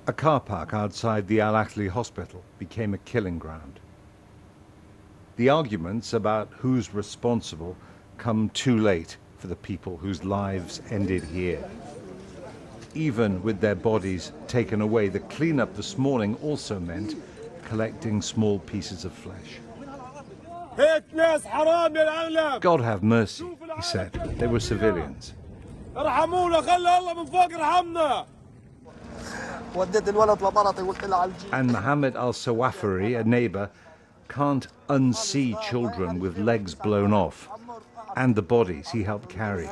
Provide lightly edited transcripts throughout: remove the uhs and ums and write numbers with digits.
A car park outside the Al-Ahli hospital became a killing ground. The arguments about who's responsible come too late for the people whose lives ended here. Even with their bodies taken away, the cleanup this morning also meant collecting small pieces of flesh. God have mercy, he said. They were civilians. And Mohammed al-Sawafari, a neighbor, can't unsee children with legs blown off and the bodies he helped carry.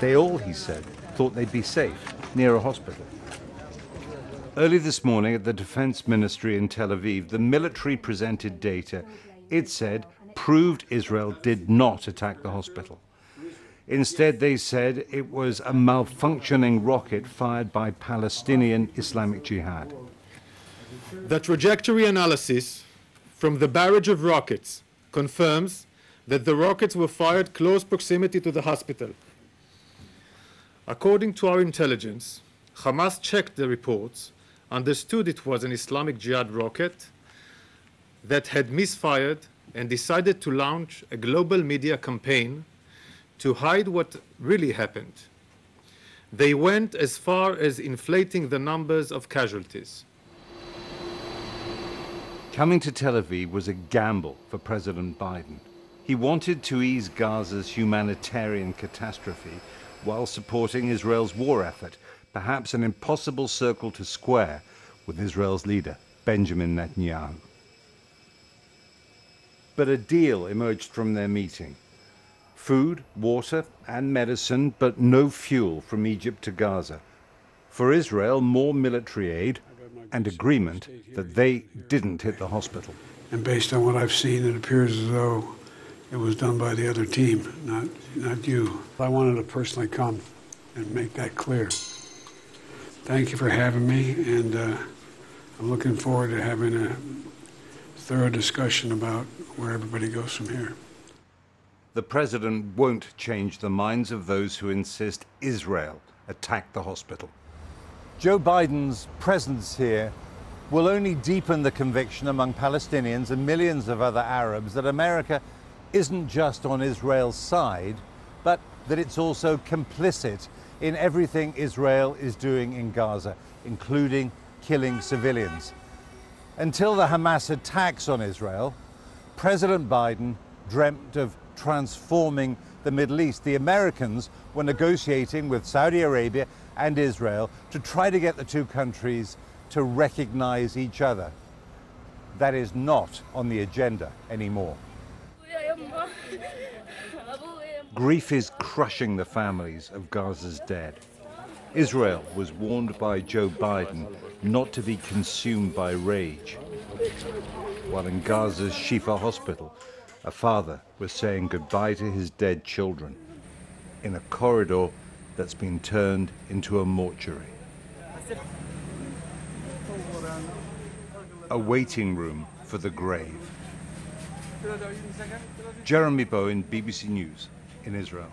They all, he said, thought they'd be safe near a hospital. Early this morning at the Defense Ministry in Tel Aviv, the military presented data it said proved Israel did not attack the hospital. Instead, they said it was a malfunctioning rocket fired by Palestinian Islamic Jihad. The trajectory analysis from the barrage of rockets confirms that the rockets were fired close proximity to the hospital. According to our intelligence, Hamas checked the reports, understood it was an Islamic Jihad rocket that had misfired, and decided to launch a global media campaign to hide what really happened. They went as far as inflating the numbers of casualties. Coming to Tel Aviv was a gamble for President Biden. He wanted to ease Gaza's humanitarian catastrophe while supporting Israel's war effort, perhaps an impossible circle to square with Israel's leader, Benjamin Netanyahu. But a deal emerged from their meeting. Food, water, and medicine, but no fuel from Egypt to Gaza. For Israel, more military aid and agreement that they didn't hit the hospital. And based on what I've seen, it appears as though it was done by the other team, not you. I wanted to personally come and make that clear. Thank you for having me, and I'm looking forward to having a thorough discussion about where everybody goes from here. The president won't change the minds of those who insist Israel attacked the hospital. Joe Biden's presence here will only deepen the conviction among Palestinians and millions of other Arabs that America isn't just on Israel's side, but that it's also complicit in everything Israel is doing in Gaza, including killing civilians. Until the Hamas attacks on Israel, President Biden dreamt of transforming the Middle East. The Americans were negotiating with Saudi Arabia and Israel to try to get the two countries to recognize each other. That is not on the agenda anymore. Grief is crushing the families of Gaza's dead. Israel was warned by Joe Biden not to be consumed by rage. While in Gaza's Shifa hospital, a father was saying goodbye to his dead children in a corridor that's been turned into a mortuary. A waiting room for the grave. Jeremy Bowen, BBC News in Israel.